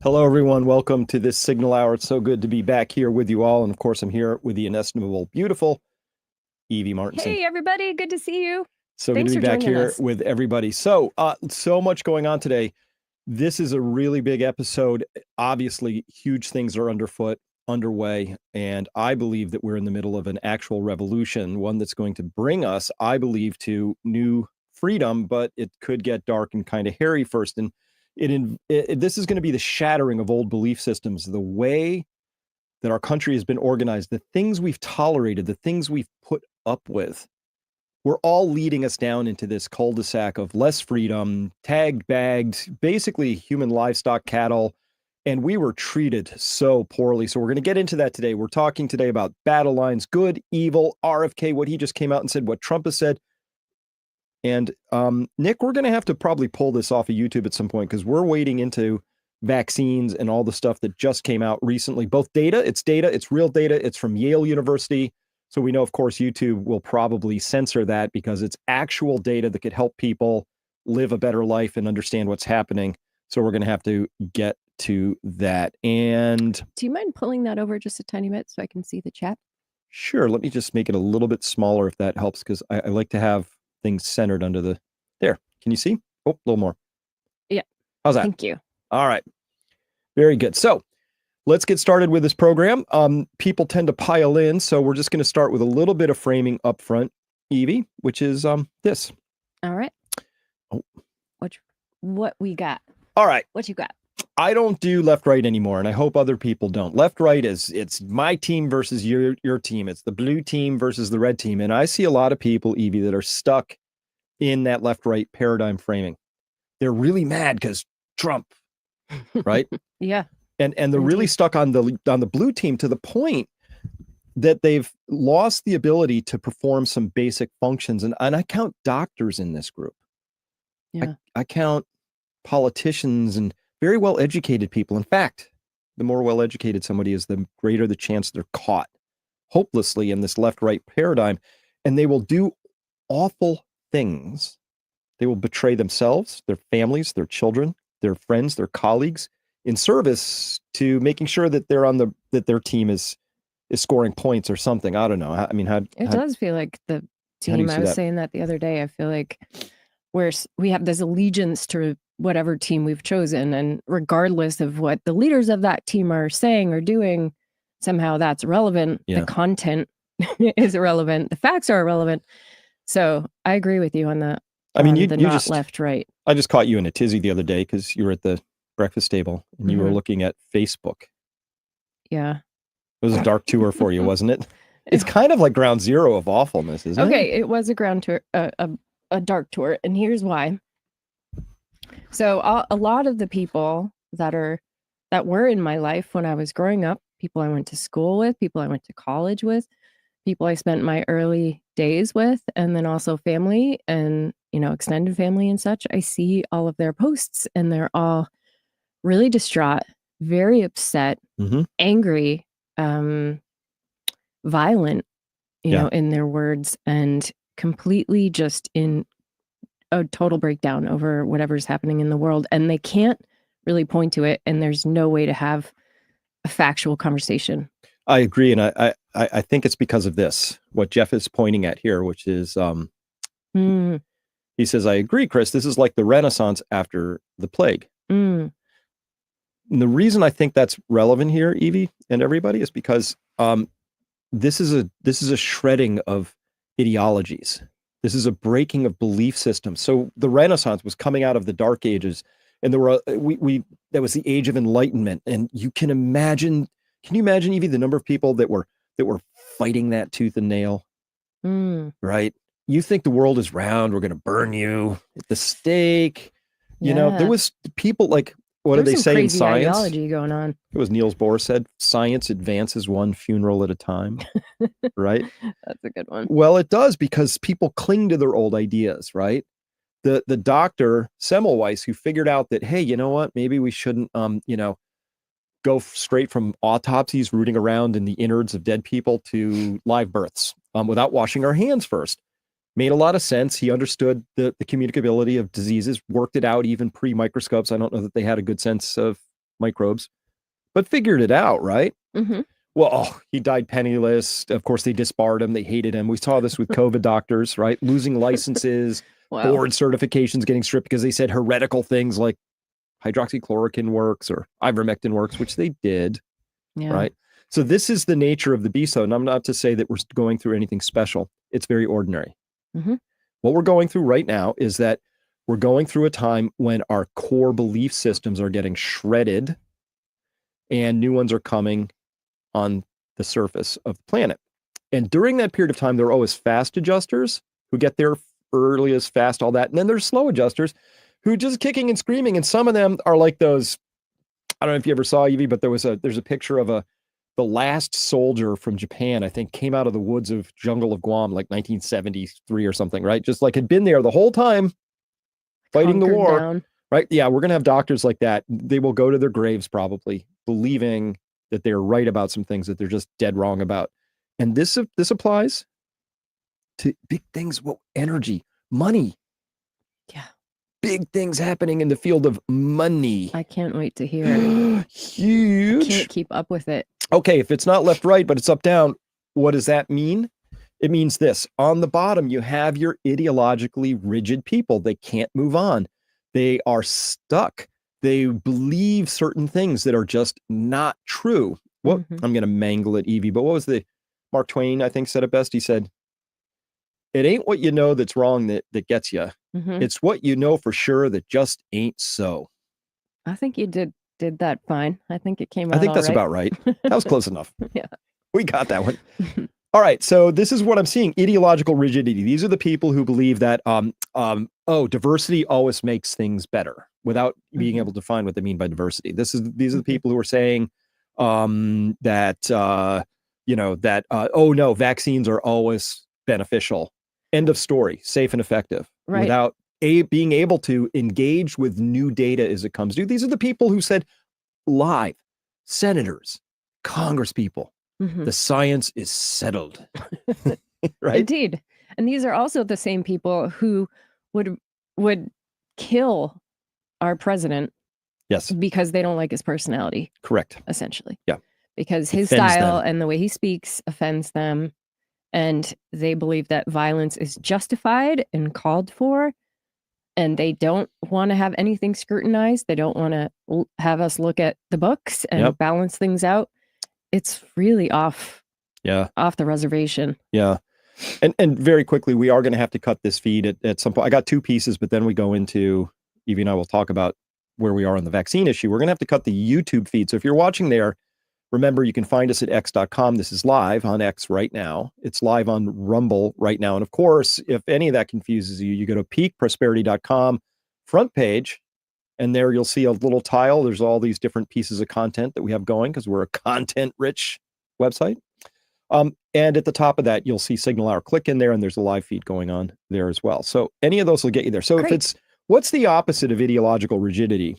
Hello, everyone. Welcome to this Signal Hour. It's so good to be back here with you all. And of course, I'm here with the inestimable, beautiful Evie Martinson. Hey, everybody. Good to see you. So Thanks good to be for back joining here us. with everybody. So much going on today. This is a really big episode. Obviously, huge things are underway. And I believe that we're in the middle of an actual revolution, one that's going to bring us, I believe, to new freedom, but it could get dark and kind of hairy first. And this is going to be the shattering of old belief systems, the way that our country has been organized, the things we've tolerated, the things we've put up with. We're all leading us down into this cul-de-sac of less freedom, tagged, bagged, basically human livestock cattle. And we were treated so poorly. So we're going to get into that today. We're talking today about battle lines, good, evil, RFK, what he just came out and said, what Trump has said. And Nick, we're going to have to probably pull this off of YouTube at some point because we're wading into vaccines and all the stuff that just came out recently. Both data, it's real data. It's from Yale University. So we know, of course, YouTube will probably censor that because it's actual data that could help people live a better life and understand what's happening. So we're going to have to get to that. And do you mind pulling that over just a tiny bit so I can see the chat? Sure. Let me just make it a little bit smaller if that helps, because I like to have things centered under the there. Can you see? Oh, a little more. Yeah. How's that? Thank you. All right. Very good. So let's get started with this program. People tend to pile in, so we're just going to start with a little bit of framing up front, Evie, which is this. All right. Oh. What we got? All right. What you got? I don't do left-right anymore, and I hope other people don't. Left-right it's my team versus your team. It's the blue team versus the red team. And I see a lot of people, Evie, that are stuck in that left-right paradigm framing. They're really mad because Trump, right? Yeah. And they're really stuck on the blue team to the point that they've lost the ability to perform some basic functions. And I count doctors in this group. Yeah. I count politicians and very well-educated people. In fact, the more well-educated somebody is, the greater the chance they're caught hopelessly in this left-right paradigm. And they will do awful things. They will betray themselves, their families, their children, their friends, their colleagues in service to making sure that that their team is scoring points or something. I don't know. I mean, it does feel like the team. I was saying that the other day. I feel like we have this allegiance to whatever team we've chosen, and regardless of what the leaders of that team are saying or doing, somehow that's relevant. Yeah. The content is irrelevant. The facts are irrelevant. So I agree with you on that. I mean, you not just left, right. I just caught you in a tizzy the other day because you were at the breakfast table and you were looking at Facebook. Yeah. It was a dark tour for you, wasn't it? It's kind of like ground zero of awfulness, isn't it? Okay, it was a ground tour, a dark tour, and here's why. So a lot of the people that were in my life when I was growing up, people I went to school with, people I went to college with, people I spent my early days with, and then also family and, extended family and such, I see all of their posts and they're all really distraught, very upset, angry, violent, in their words, and completely just in a total breakdown over whatever's happening in the world. And they can't really point to it. And there's no way to have a factual conversation. I agree. And I think it's because of this, what Jeff is pointing at here, which is, he says, I agree, Chris, this is like the Renaissance after the plague. And the reason I think that's relevant here, Evie and everybody, is because this is a shredding of ideologies. This is a breaking of belief systems. So the Renaissance was coming out of the Dark Ages, and there were that was the Age of Enlightenment. And you can imagine, Evie, the number of people that were fighting that tooth and nail, right? You think the world is round? We're going to burn you at the stake. There was people like, what did they say in science? Ideology going on. It was Niels Bohr said, science advances one funeral at a time, right? That's a good one. Well, it does, because people cling to their old ideas, right? The doctor Semmelweis, who figured out that, hey, you know what? Maybe we shouldn't, go straight from autopsies rooting around in the innards of dead people to live births without washing our hands first. Made a lot of sense. He understood the communicability of diseases, worked it out even pre-microscopes. I don't know that they had a good sense of microbes, but figured it out, right? Mm-hmm. Well, he died penniless. Of course, they disbarred him. They hated him. We saw this with COVID doctors, right? Losing licenses, Wow. board certifications getting stripped because they said heretical things like hydroxychloroquine works or ivermectin works, which they did, Yeah. right? So this is the nature of the beast, and I'm not to say that we're going through anything special. It's very ordinary. Mm-hmm. What we're going through right now is that we're going through a time when our core belief systems are getting shredded and new ones are coming on the surface of the planet. And during that period of time, there are always fast adjusters who get there early as fast, all that. And then there's slow adjusters who are just kicking and screaming. And some of them are like those, I don't know if you ever saw Evie, but there's a picture of the last soldier from Japan, I think, came out of the woods of jungle of Guam, like 1973 or something, right? Just like had been there the whole time fighting the war, down. right? Yeah, we're going to have doctors like that. They will go to their graves probably believing that they're right about some things that they're just dead wrong about. And this applies to big things. Well, energy, money. Yeah. Big things happening in the field of money. I can't wait to hear. Huge. I can't keep up with it. Okay, if it's not left, right, but it's up, down, what does that mean? It means this. On the bottom, you have your ideologically rigid people. They can't move on. They are stuck. They believe certain things that are just not true. What I'm going to mangle it, Evie, but what was the Mark Twain, I think, said it best? He said, it ain't what you know that's wrong that gets you. Mm-hmm. It's what you know for sure that just ain't so. I think you did that fine. I think it came out I think that's right. about right. That was close enough. Yeah. We got that one. All right. So this is what I'm seeing. Ideological rigidity. These are the people who believe that, diversity always makes things better without being able to define what they mean by diversity. These are the people who are saying vaccines are always beneficial. End of story. Safe and effective. Right. Without being able to engage with new data as it comes to. These are the people who said live, senators, Congress people, the science is settled. Right? Indeed. And these are also the same people who would kill our president. Yes. Because they don't like his personality. Correct. Essentially. Yeah. Because his style and the way he speaks offends them. And they believe that violence is justified and called for. And they don't want to have anything scrutinized. They don't want to have us look at the books and balance things out. It's really off the reservation. Yeah. And very quickly, we are going to have to cut this feed at some point. I got two pieces, but then we go into, Evie and I will talk about where we are on the vaccine issue. We're going to have to cut the YouTube feed. So if you're watching there, remember, you can find us at x.com. This is live on X right now. It's live on Rumble right now. And of course, if any of that confuses you, you go to peakprosperity.com front page, and there you'll see a little tile. There's all these different pieces of content that we have going because we're a content-rich website. And at the top of that, you'll see Signal Hour. Click in there, and there's a live feed going on there as well. So any of those will get you there. So if what's the opposite of ideological rigidity?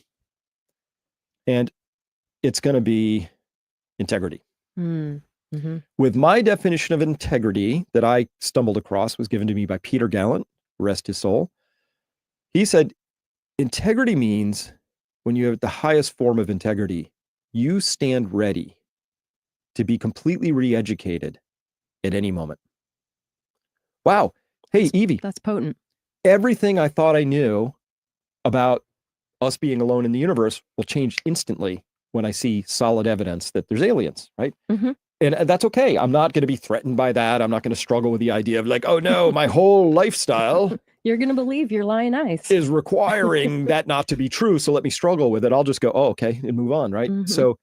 And it's going to be integrity. With my definition of integrity that I stumbled across, was given to me by Peter Gallant, rest his soul. He said, integrity means when you have the highest form of integrity, you stand ready to be completely re-educated at any moment. Wow. Hey, Evie. That's potent. Everything I thought I knew about us being alone in the universe will change instantly when I see solid evidence that there's aliens, right? And that's okay. I'm not going to be threatened by that. I'm not going to struggle with the idea of like, oh no, my whole lifestyle you're going to believe your lying eyes is requiring that not to be true. So let me struggle with it. I'll just go, oh, okay, and move on, right? So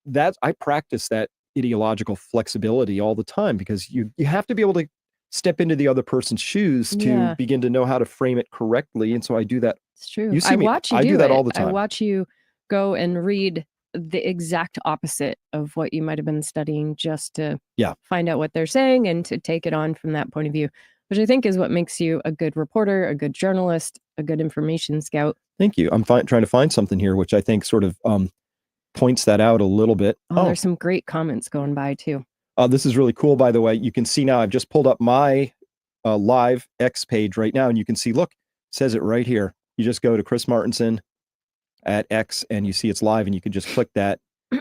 that I practice that ideological flexibility all the time because you have to be able to step into the other person's shoes to begin to know how to frame it correctly. And so I do that. It's true. You see I do that all the time. I watch you go and read the exact opposite of what you might have been studying just to find out what they're saying and to take it on from that point of view, which I think is what makes you a good reporter, a good journalist, a good information scout. Thank you. I'm trying to find something here, which I think sort of points that out a little bit. There's some great comments going by too. This is really cool, by the way. You can see now, I've just pulled up my live X page right now, and you can see, look, it says it right here. You just go to Chris Martinson, at X and you see it's live and you can just click that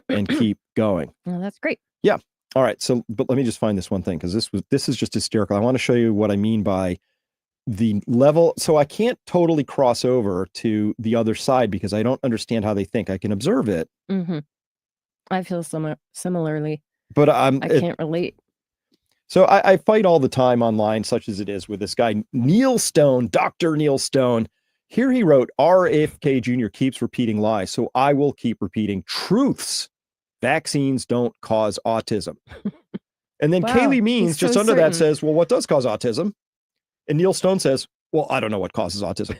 and keep going. Well, that's great. Yeah. All right. So, but let me just find this one thing because this is just hysterical. I want to show you what I mean by the level. So I can't totally cross over to the other side because I don't understand how they think. I can observe it. Mm-hmm. I feel similarly, but I can't relate. So I fight all the time online, such as it is with this guy, Neil Stone, Dr. Neil Stone. Here he wrote, RFK Jr. keeps repeating lies, so I will keep repeating truths. Vaccines don't cause autism. And then Wow, Kaylee Means, just so under that, certain. says, well, what does cause autism? And Neil Stone says, well, I don't know what causes autism.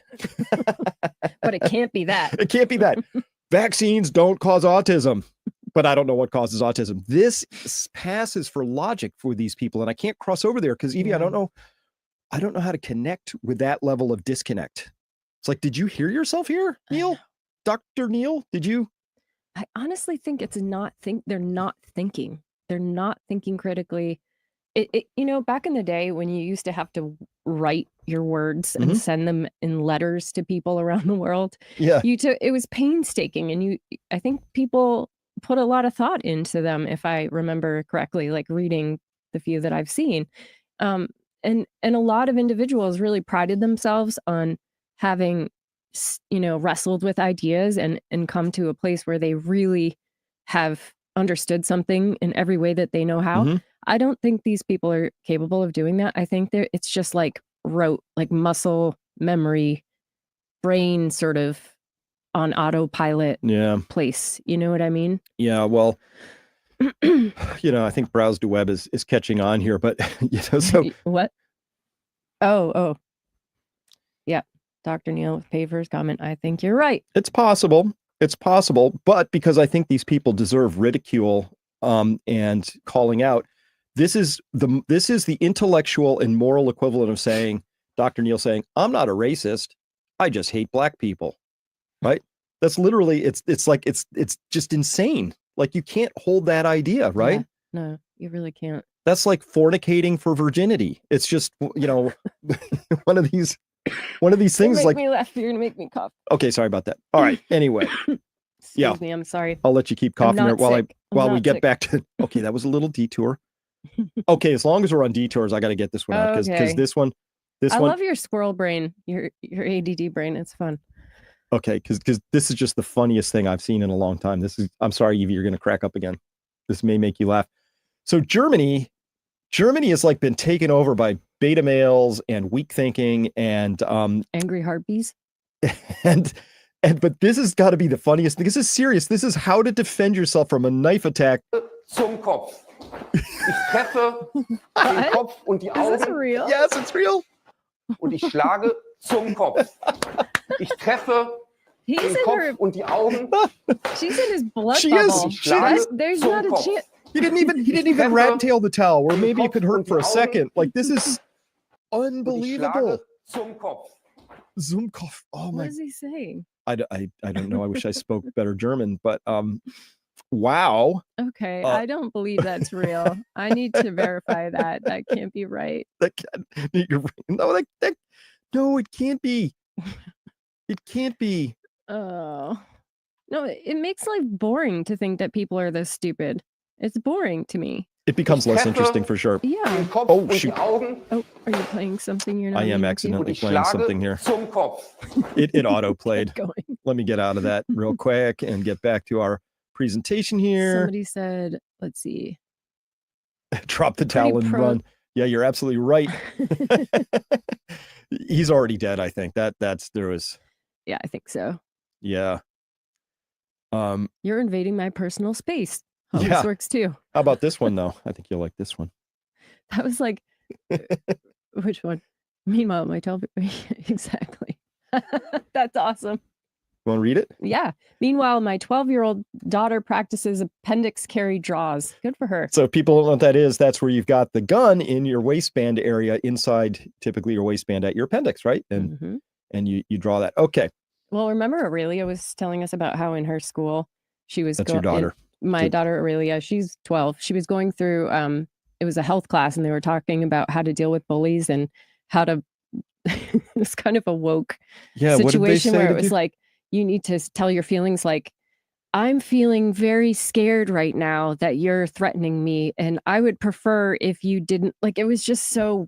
But it can't be that. It can't be that. Vaccines don't cause autism, but I don't know what causes autism. This passes for logic for these people. And I can't cross over there because, Evie, Yeah. I don't know how to connect with that level of disconnect. It's like, did you hear yourself here, Neil? Dr. Neil, did you? I honestly think they're not thinking. They're not thinking critically. Back in the day when you used to have to write your words and send them in letters to people around the world, it was painstaking, and I think people put a lot of thought into them, if I remember correctly, like reading the few that I've seen. And a lot of individuals really prided themselves on having wrestled with ideas and come to a place where they really have understood something in every way that they know how. I don't think these people are capable of doing that. I think it's just like rote, like muscle memory, brain sort of on autopilot place. You know what I mean? Yeah, well, I think Browse the Web is catching on here, but so what? Oh. Yeah. Dr. Neil with Paver's comment. I think you're right. It's possible. But because I think these people deserve ridicule and calling out, this is the intellectual and moral equivalent of saying, Dr. Neil saying, I'm not a racist. I just hate black people. Right? That's literally, it's just insane. Like, you can't hold that idea, right? Yeah, no, you really can't. That's like fornicating for virginity. It's just, one of these things. Make like, me laugh. You're gonna make me cough. Okay, sorry about that. All right. Anyway, Excuse me. I'm sorry. I'll let you keep coughing there while we get sick. back to. Okay, that was a little detour. Okay, as long as we're on detours, I got to get this one out because this one. I love your squirrel brain, your ADD brain. It's fun. Okay, because this is just the funniest thing I've seen in a long time. I'm sorry, Evie, you're going to crack up again. This may make you laugh. So Germany has like been taken over by beta males and weak thinking and angry harpies. But this has got to be the funniest thing. This is serious. This is how to defend yourself from a knife attack. Zum Kopf. Ich treffe den Kopf und die Augen. Is this real? Yes, it's real. Und ich schlage zum Kopf. Ich treffe den Kopf und die Augen. She's in his blood She bubble. is. There's not a chance. He didn't even rat tail the towel, where maybe it could hurt for a second. Like, this is unbelievable. Zum Kopf. Zum Kopf. Oh my. What is he saying? I don't know. I wish I spoke better German, but wow. Okay, I don't believe that's real. I need to verify that. That can't be right. No, it can't be. It can't be. Oh. No, it makes life boring to think that people are this stupid. It's boring to me. It becomes less interesting for sure. Yeah. Oh, shoot. Oh, are you playing something you're not? I am accidentally playing something here. It auto played. Let me get out of that real quick and get back to our presentation here. Somebody said, let's see. Drop the towel and run. Yeah, you're absolutely right. He's already dead, I think. There was. Yeah, I think so. Yeah. You're invading my personal space. This works too. How about this one though? I think you'll like this one. That was like, which one? Meanwhile, my 12. Exactly. That's awesome. You want to read it? Yeah. Meanwhile, my 12-year-old daughter practices appendix carry draws. Good for her. So if people don't know what that is, that's where you've got the gun in your waistband area inside, typically your waistband at your appendix, right? And and you draw that. Okay. Well, remember Aurelia was telling us about how in her school she was. That's your daughter. My daughter Aurelia, she's 12. She was going through. It was a health class, and they were talking about how to deal with bullies and how to. It's kind of a woke situation where it was like, you need to tell your feelings like, I'm feeling very scared right now that you're threatening me. And I would prefer if you didn't, like, it was just so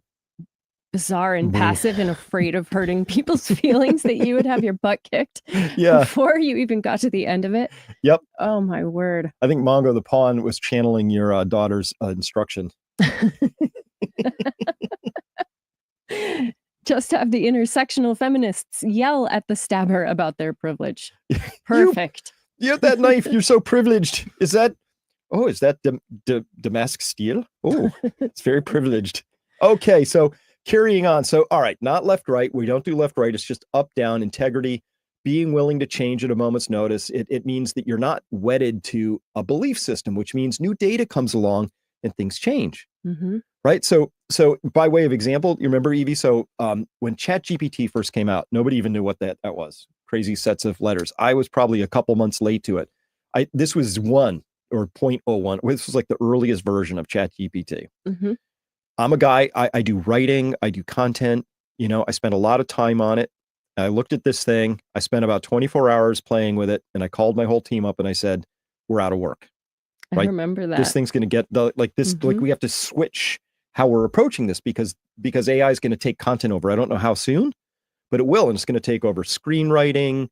bizarre and passive and afraid of hurting people's feelings that you would have your butt kicked before you even got to the end of it. Yep. Oh my word. I think Mongo the Pawn was channeling your daughter's instruction. Just have the intersectional feminists yell at the stabber about their privilege. Perfect. You have that knife. You're so privileged. Is that Damascus steel? Oh, it's very privileged. Okay, so carrying on. So, all right, not left, right. We don't do left, right. It's just up, down, integrity, being willing to change at a moment's notice. It means that you're not wedded to a belief system, which means new data comes along and things change. Mm-hmm. Right. So by way of example, you remember, Evie? So when ChatGPT first came out, nobody even knew what that was. Crazy sets of letters. I was probably a couple months late to it. This was 1 or 0.01. This was like the earliest version of ChatGPT. Mm-hmm. I'm a guy, I do writing, I do content, I spent a lot of time on it. I looked at this thing. I spent about 24 hours playing with it. And I called my whole team up and I said, we're out of work. Right? I remember that. This thing's going to get like we have to switch how we're approaching this because AI is going to take content over. I don't know how soon, but it will. And it's going to take over screenwriting,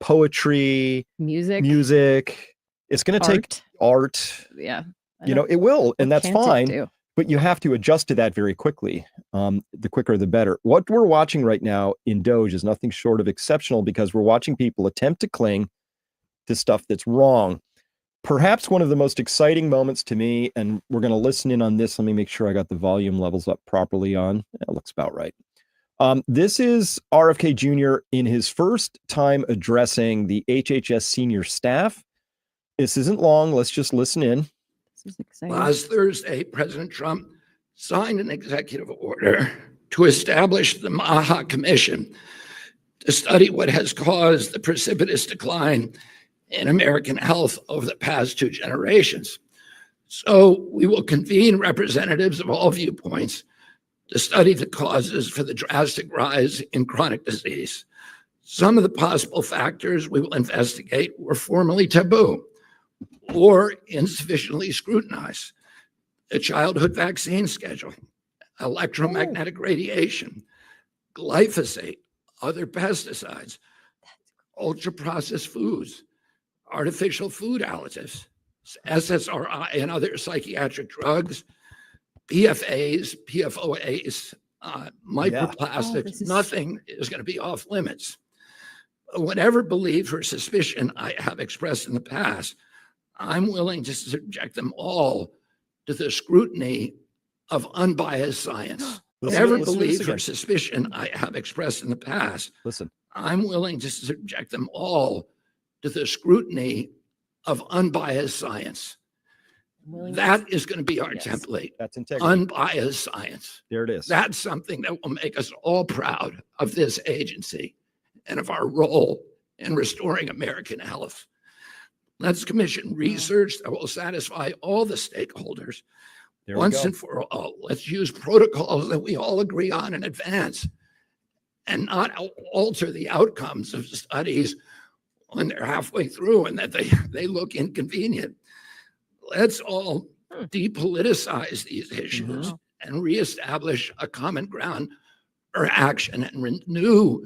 poetry, music. It's going to take art. Yeah. It will. And that's fine. But you have to adjust to that very quickly. The quicker, the better. What we're watching right now in DOGE is nothing short of exceptional because we're watching people attempt to cling to stuff that's wrong. Perhaps one of the most exciting moments to me, and we're going to listen in on this. Let me make sure I got the volume levels up properly on. It looks about right. This is RFK Jr. in his first time addressing the HHS senior staff. This isn't long. Let's just listen in. This is exciting. Last Thursday, President Trump signed an executive order to establish the MAHA Commission to study what has caused the precipitous decline in American health over the past 2 generations. So we will convene representatives of all viewpoints to study the causes for the drastic rise in chronic disease. Some of the possible factors we will investigate were formerly taboo or insufficiently scrutinized. The childhood vaccine schedule, electromagnetic radiation, glyphosate, other pesticides, ultra-processed foods, artificial food additives, SSRI and other psychiatric drugs, PFAs, PFOAs, microplastics. Nothing is going to be off limits. Whatever belief or suspicion I have expressed in the past, I'm willing to subject them all to the scrutiny of unbiased science. Whatever belief or suspicion I have expressed in the past, I'm willing to subject them all to the scrutiny of unbiased science. That is going to be our template. That's integrity. Unbiased science. There it is. That's something that will make us all proud of this agency and of our role in restoring American health. Let's commission research that will satisfy all the stakeholders once and for all. Let's use protocols that we all agree on in advance and not alter the outcomes of studies when they're halfway through and that they look inconvenient. Let's all depoliticize these issues and reestablish a common ground for action and renew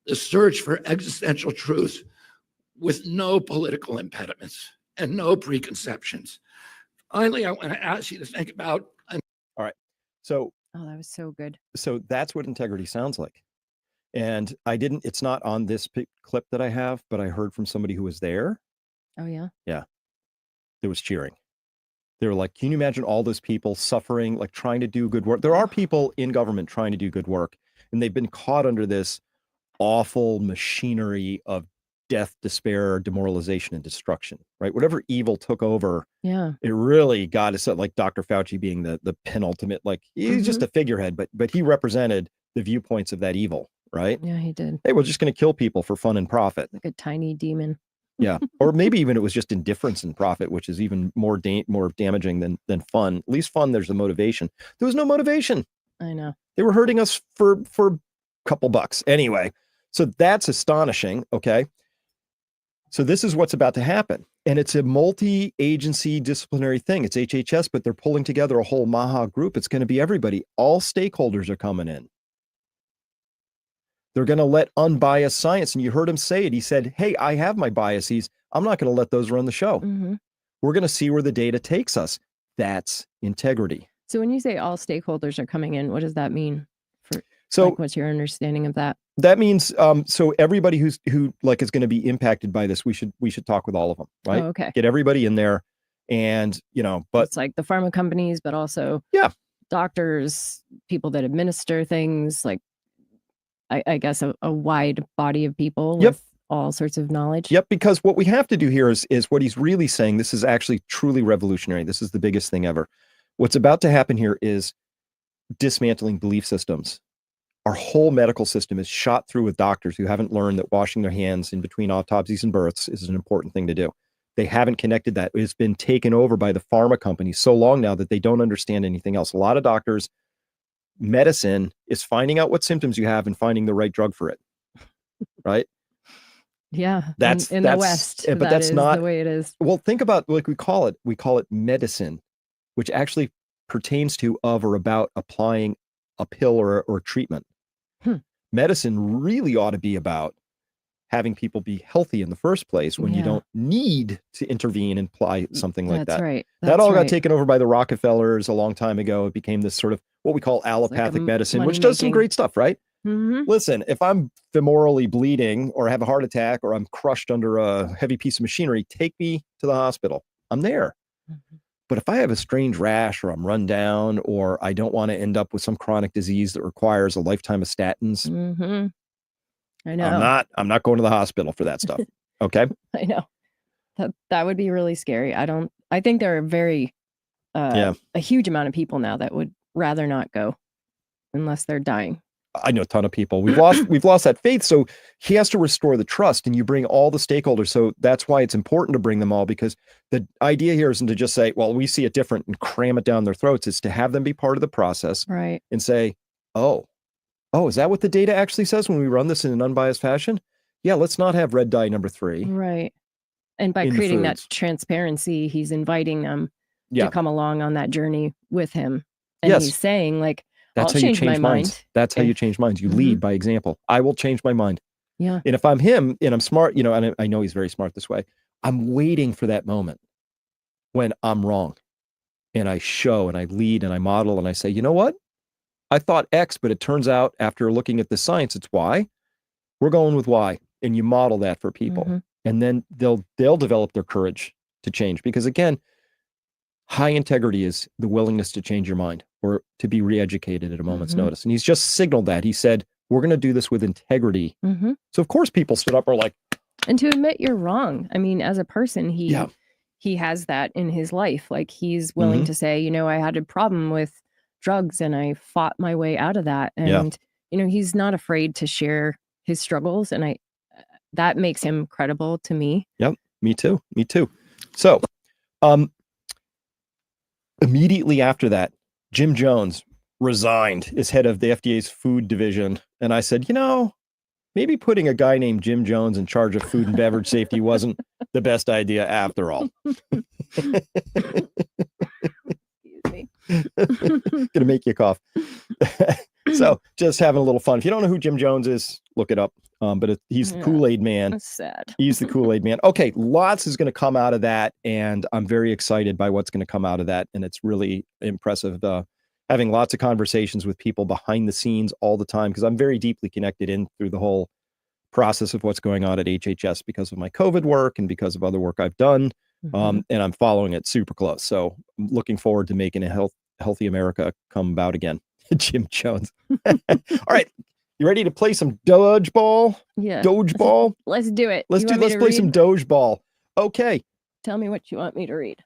the search for existential truth with no political impediments and no preconceptions. Finally, I want to ask you to think about. All right. So, that was so good. So that's what integrity sounds like. And it's not on this clip that I have, but I heard from somebody who was there. Oh, yeah. Yeah. There was cheering. They were like, can you imagine all those people suffering, like trying to do good work? There are people in government trying to do good work, and they've been caught under this awful machinery of death, despair, demoralization, and destruction, right? Whatever evil took over, it really got us, like Dr. Fauci being the penultimate, like he's just a figurehead, but he represented the viewpoints of that evil, right? Yeah, he did. Hey, we're just going to kill people for fun and profit. Like a tiny demon. Yeah. Or maybe even it was just indifference and profit, which is even more damaging than fun. At least fun, there's a motivation. There was no motivation. I know. They were hurting us for a couple bucks. Anyway, so that's astonishing. Okay. So this is what's about to happen. And it's a multi-agency disciplinary thing. It's HHS, but they're pulling together a whole MAHA group. It's going to be everybody. All stakeholders are coming in. They're going to let unbiased science. And you heard him say it. He said, hey, I have my biases. I'm not going to let those run the show. Mm-hmm. We're going to see where the data takes us. That's integrity. So when you say all stakeholders are coming in, what does that mean? So what's your understanding of that? That means so everybody who is going to be impacted by this, we should talk with all of them, right? Oh, okay. Get everybody in there, and but it's like the pharma companies, but also doctors, people that administer things, like I guess a wide body of people with all sorts of knowledge. Yep, because what we have to do here is what he's really saying. This is actually truly revolutionary. This is the biggest thing ever. What's about to happen here is dismantling belief systems. Our whole medical system is shot through with doctors who haven't learned that washing their hands in between autopsies and births is an important thing to do. They haven't connected that. It's been taken over by the pharma companies so long now that they don't understand anything else. A lot of doctors, medicine is finding out what symptoms you have and finding the right drug for it. Right? Yeah. That's in the West. But that's not the way it is. Well, think about we call it medicine, which actually pertains to or about applying a pill or treatment. Medicine really ought to be about having people be healthy in the first place when you don't need to intervene and apply something like that. That's right. That all got taken over by the Rockefellers a long time ago. It became this sort of what we call allopathic medicine, which does some great stuff, right? Mm-hmm. Listen, if I'm femorally bleeding or have a heart attack or I'm crushed under a heavy piece of machinery, take me to the hospital. I'm there. Mm-hmm. But if I have a strange rash or I'm run down or I don't want to end up with some chronic disease that requires a lifetime of statins, I know. I'm not going to the hospital for that stuff. Okay. I know. That would be really scary. I think there are a huge amount of people now that would rather not go unless they're dying. I know a ton of people. We've lost that faith. So he has to restore the trust, and you bring all the stakeholders. So that's why it's important to bring them all, because the idea here isn't to just say, well, we see it different and cram it down their throats. It's to have them be part of the process, right? And say, oh, is that what the data actually says when we run this in an unbiased fashion? Yeah, let's not have red dye number 3. Right. And by creating that transparency, he's inviting them to come along on that journey with him. And he's saying, like, that's how you change minds. That's how you change minds. You lead by example. I will change my mind. Yeah. And if I'm him and I'm smart, and I know he's very smart this way, I'm waiting for that moment when I'm wrong. And I show and I lead and I model and I say, you know what? I thought X, but it turns out after looking at the science, it's Y. We're going with Y. And you model that for people. And then they'll develop their courage to change. Because again, high integrity is the willingness to change your mind or to be re-educated at a moment's notice. And he's just signaled that. He said, we're going to do this with integrity. So of course people stood up or like. And to admit you're wrong. I mean, as a person, he has that in his life. Like he's willing to say, I had a problem with drugs and I fought my way out of that. And, he's not afraid to share his struggles. And that makes him credible to me. Yep. Me too. So, immediately after that, Jim Jones resigned as head of the FDA's food division. And I said, maybe putting a guy named Jim Jones in charge of food and beverage safety wasn't the best idea after all. Excuse me. Gonna make you cough. So just having a little fun. If you don't know who Jim Jones is, look it up. But he's the Kool-Aid man. That's sad. He's the Kool-Aid man. Okay, lots is going to come out of that, and I'm very excited by what's going to come out of that. And it's really impressive having lots of conversations with people behind the scenes all the time, because I'm very deeply connected in through the whole process of what's going on at HHS because of my COVID work and because of other work I've done. And I'm following it super close. So I'm looking forward to making a healthy America come about again. Jim Jones. All right. You ready to play some dodgeball? Yeah. Dodgeball? Let's do it. Let's play some dodgeball. Okay. Tell me what you want me to read.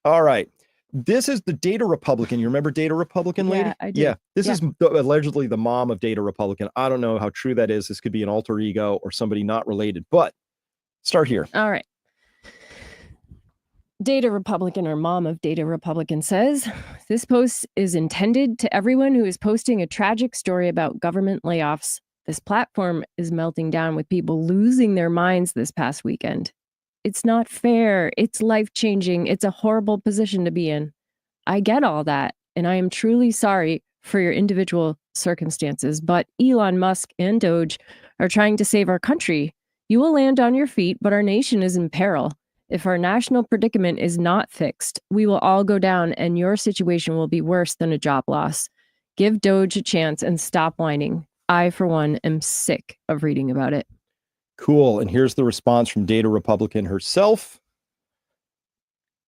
All right. This is the Data Republican. You remember Data Republican lady? Yeah, I do. Yeah. This is allegedly the mom of Data Republican. I don't know how true that is. This could be an alter ego or somebody not related, but start here. All right. Data Republican, or mom of Data Republican, says, this post is intended to everyone who is posting a tragic story about government layoffs. This platform is melting down with people losing their minds this past weekend. It's not fair. It's life-changing. It's a horrible position to be in. I get all that, and I am truly sorry for your individual circumstances, but Elon Musk and DOGE are trying to save our country. You will land on your feet, but our nation is in peril. If our national predicament is not fixed, we will all go down, and your situation will be worse than a job loss. Give DOGE a chance and stop whining. I, for one, am sick of reading about it. Cool. And here's the response from Data Republican herself.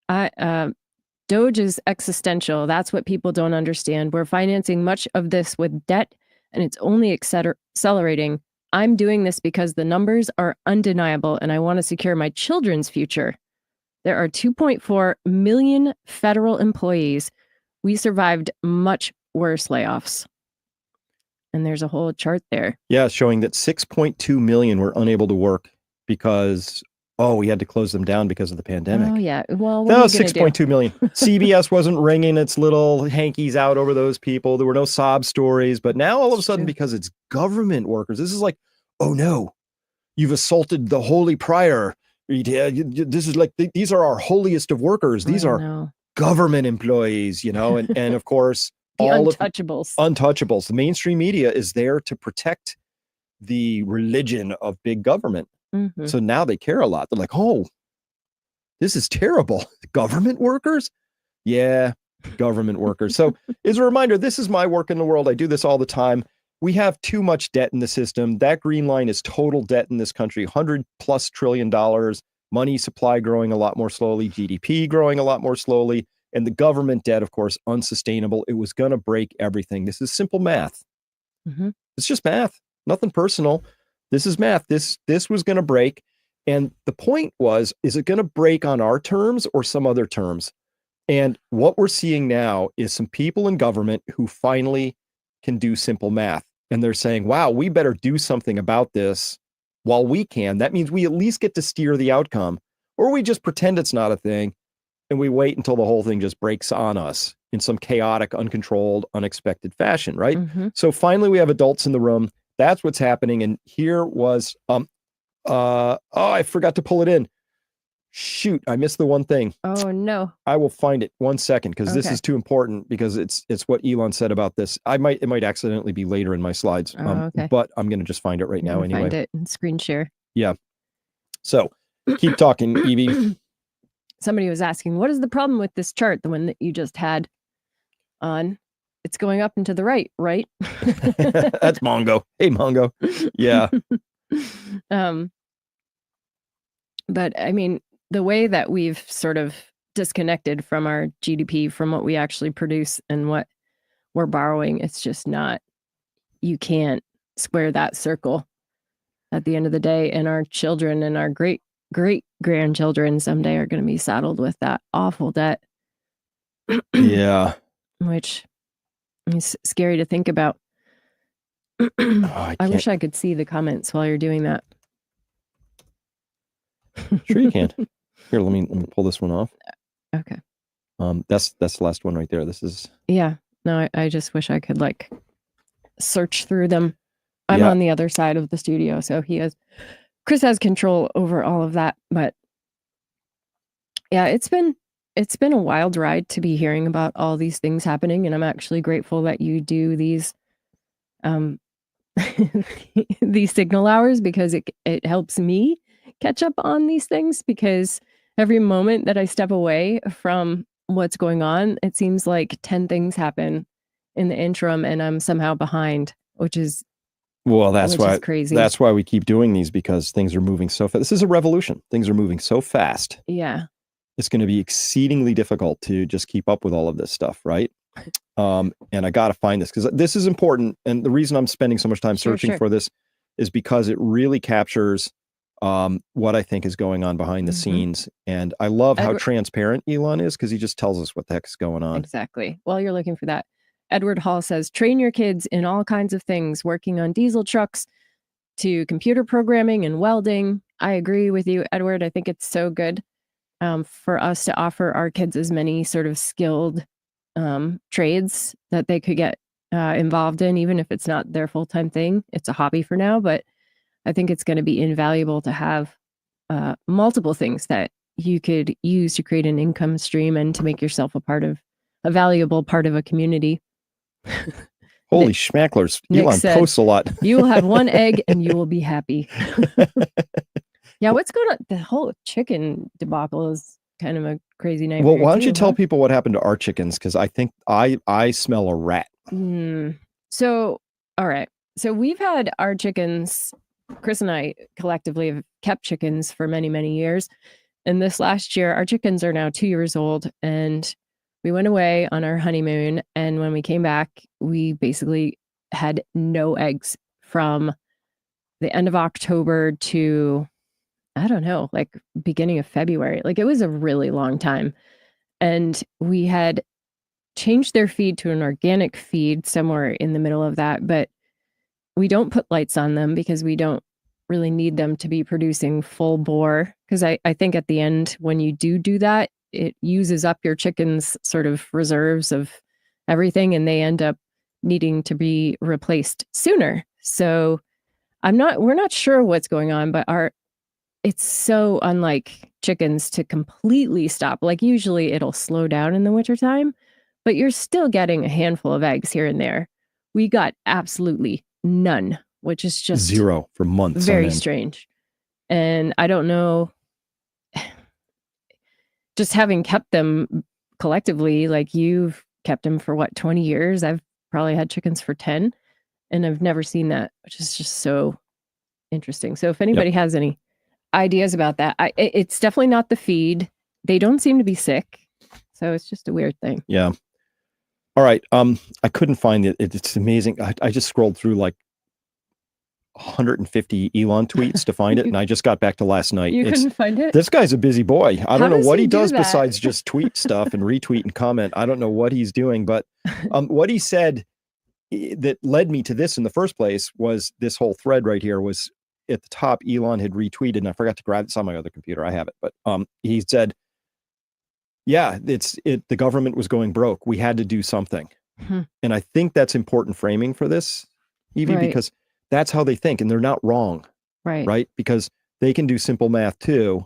DOGE is existential. That's what people don't understand. We're financing much of this with debt, and it's only accelerating. I'm doing this because the numbers are undeniable, and I want to secure my children's future. There are 2.4 million federal employees. We survived much worse layoffs. And there's a whole chart there. Yeah, showing that 6.2 million were unable to work because, we had to close them down because of the pandemic. Oh, yeah. Well, that was 6.2 million. CBS wasn't wringing its little hankies out over those people. There were no sob stories. But now all of a sudden, because it's government workers, this is like, oh no, you've assaulted the holy prior. This is like, these are our holiest of workers. These are government employees, and of course, the all untouchables. Untouchables. The mainstream media is there to protect the religion of big government. Mm-hmm. So now they care a lot. They're like, oh, this is terrible. Government workers? Yeah, government workers. So as a reminder, this is my work in the world. I do this all the time. We have too much debt in the system. That green line is total debt in this country, $100+ trillion, money supply growing a lot more slowly, GDP growing a lot more slowly, and the government debt, of course, unsustainable. It was going to break everything. This is simple math. Mm-hmm. It's just math, nothing personal. This is math. This was going to break. And the point was, is it going to break on our terms or some other terms? And what we're seeing now is some people in government who finally can do simple math. And they're saying, wow, we better do something about this while we can. That means we at least get to steer the outcome, or we just pretend it's not a thing and we wait until the whole thing just breaks on us in some chaotic, uncontrolled, unexpected fashion, right? Mm-hmm. So finally we have adults in the room. That's what's happening. And here was, I forgot to pull it in. Shoot, I missed the one thing. Oh no. I will find it 1 second because this is too important because it's what Elon said about this. It might accidentally be later in my slides. But I'm going to just find it right now anyway. Find it and screen share. Yeah. So keep talking, Evie. Somebody was asking, what is the problem with this chart? The one that you just had on. It's going up and to the right? That's Mongo. Hey, Mongo. Yeah. But I mean, the way that we've sort of disconnected from our GDP, from what we actually produce and what we're borrowing, it's just not, you can't square that circle at the end of the day. And our children and our great grandchildren someday are going to be saddled with that awful debt. Yeah. Which is scary to think about. I wish I could see the comments while you're doing that. Sure you can. Here, let me pull this one off. Okay. That's the last one right there. This is. Yeah. No, I just wish I could search through them. I'm on the other side of the studio, so Chris has control over all of that. But yeah, it's been a wild ride to be hearing about all these things happening, and I'm actually grateful that you do these these signal hours, because it helps me catch up on these things, because every moment that I step away from what's going on, it seems like 10 things happen in the interim and I'm somehow behind, which is crazy. That's why we keep doing these, because things are moving so fast. This is a revolution. Things are moving so fast. Yeah. It's going to be exceedingly difficult to just keep up with all of this stuff, right? And I got to find this because this is important. And the reason I'm spending so much time searching for this is because it really captures what I think is going on behind the scenes. And I love how transparent Elon is, because he just tells us what the heck is going on. Exactly. While you're looking for that, Edward Hall says, train your kids in all kinds of things, working on diesel trucks to computer programming and welding. I agree with you, Edward. I think it's so good for us to offer our kids as many sort of skilled trades that they could get involved in, even if it's not their full-time thing. It's a hobby for now, but I think it's going to be invaluable to have multiple things that you could use to create an income stream and to make yourself a valuable part of a community. Holy schmacklers. Nick Elon said, posts a lot. You will have one egg and you will be happy. Yeah, what's going on? The whole chicken debacle is kind of a crazy nightmare. Well, why don't you tell people what happened to our chickens? Because I think I smell a rat. So, all right. So we've had our chickens, Chris and I collectively have kept chickens for many, many years. And this last year, our chickens are now 2 years old. And we went away on our honeymoon. And when we came back, we basically had no eggs from the end of October to, I don't know, like beginning of February. Like it was a really long time. And we had changed their feed to an organic feed somewhere in the middle of that. But we don't put lights on them because we don't really need them to be producing full bore. Because I think at the end, when you do that, it uses up your chickens' sort of reserves of everything, and they end up needing to be replaced sooner. So we're not sure what's going on, but it's so unlike chickens to completely stop. Like usually it'll slow down in the wintertime, but you're still getting a handful of eggs here and there. We got absolutely none, which is just zero for months. Very strange. And I don't know, just having kept them collectively, like you've kept them for what, 20 years? I've probably had chickens for 10, and I've never seen that, which is just so interesting. So if anybody has any ideas about that, it's definitely not the feed. They don't seem to be sick. So it's just a weird thing. Yeah. All right. I couldn't find it. It's amazing. I just scrolled through like 150 Elon tweets to find it, and I just got back to last night. You couldn't find it? This guy's a busy boy. I don't know what he does that? besides just tweet stuff and retweet and comment. I don't know what he's doing, but what he said that led me to this in the first place was this whole thread right here was at the top. Elon had retweeted, and I forgot to grab this on my other computer. I have it, but he said, yeah, the government was going broke. We had to do something. And I think that's important framing for this, Evie, Right. because that's how they think, and they're not wrong. Right? Because they can do simple math too.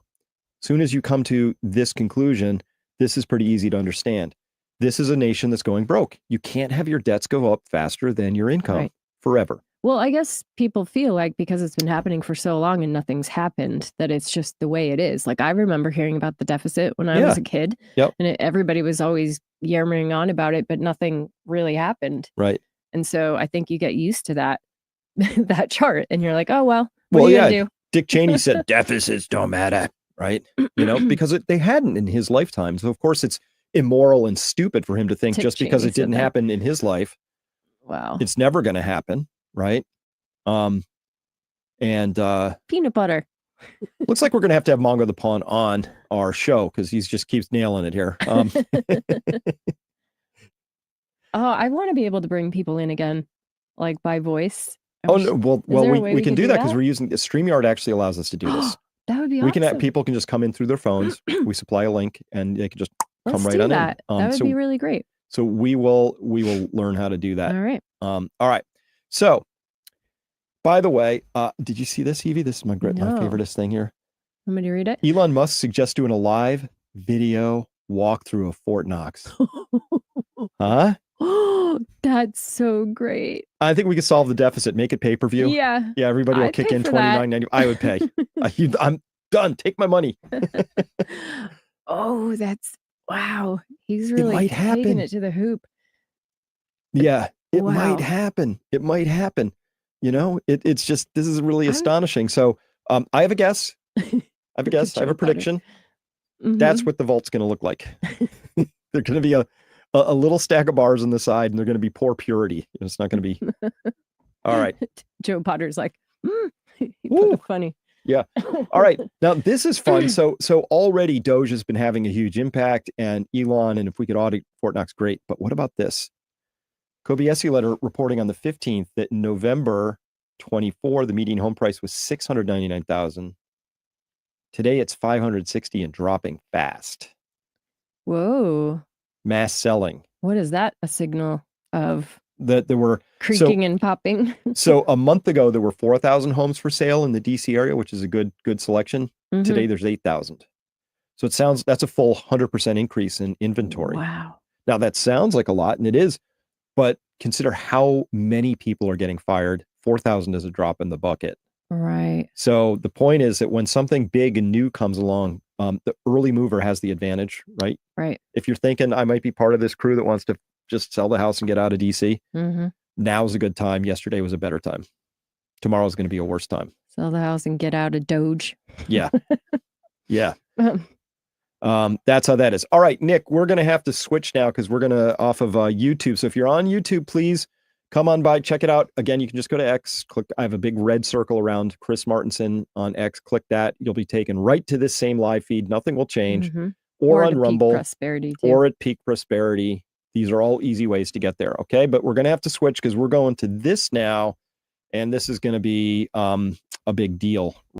As soon as you come to this conclusion, this is pretty easy to understand. This is a nation that's going broke. You can't have your debts go up faster than your income forever. Well, I guess people feel like because it's been happening for so long and nothing's happened, that it's just the way it is. Like I remember hearing about the deficit when I was a kid, and everybody was always yammering on about it, but nothing really happened. Right. And so I think you get used to that chart, and you're like, oh, well, what are you gonna do? Dick Cheney said deficits don't matter, right? Because they hadn't in his lifetime. So of course it's immoral and stupid for him to think just because it didn't happen in his life. Wow. It's never going to happen. Right. And peanut butter. Looks like we're going to have Mongo the Pawn on our show because he just keeps nailing it here. I want to be able to bring people in again, like by voice. Oh no! Well, we can do that because we're using StreamYard. Actually allows us to do this. That would be awesome. We can have people can just come in through their phones. We supply a link and they can just come right on in. That would be really great. So we will learn how to do that. All right. All right. So, by the way, did you see this, Evie? This is my favoriteest thing here. Want me to read it? Elon Musk suggests doing a live video walkthrough of Fort Knox. Huh? Oh, that's so great. I think we could solve the deficit, make it pay-per-view. Yeah. Yeah, everybody will kick in $29.90. I would pay. I'm done. Take my money. Oh, wow. He's really taking it to the hoop. Yeah, it might happen. It might happen. It's just, this is really astonishing. So I have a guess. I have a prediction. That's what the vault's going to look like. They're going to be a little stack of bars on the side, and they're going to be poor purity. It's not going to be. All right. Joe Potter's like, he put it funny. Yeah. All right. Now this is fun. So already DOGE has been having a huge impact, and Elon, and if we could audit Fort Knox, great. But what about this? Kobayashi letter reporting on the 15th that in November 24, the median home price was $699,000. Today it's $560 and dropping fast. Whoa. Mass selling. What is that a signal of? that there were creaking and popping. So a month ago, there were 4,000 homes for sale in the DC area, which is a good selection. Mhm. Today, there's 8,000. So that's a full 100% increase in inventory. Wow. Now that sounds like a lot, and it is, but consider how many people are getting fired. 4,000 is a drop in the bucket. Right. So the point is that when something big and new comes along, the early mover has the advantage, right? Right. If you're thinking I might be part of this crew that wants to just sell the house and get out of DC, now's a good time. Yesterday was a better time. Tomorrow's going to be a worse time. Sell the house and get out of DOGE. Yeah. Yeah. That's how that is. All right, Nick, we're going to have to switch now because we're going to off of YouTube. So if you're on YouTube, please come on by, check it out. Again, you can just go to X, click. I have a big red circle around Chris Martinson on X. Click that. You'll be taken right to this same live feed. Nothing will change. Or on Rumble, Prosperity too. or at Peak Prosperity. These are all easy ways to get there. Okay, but we're going to have to switch because we're going to this now, and this is going to be a big deal.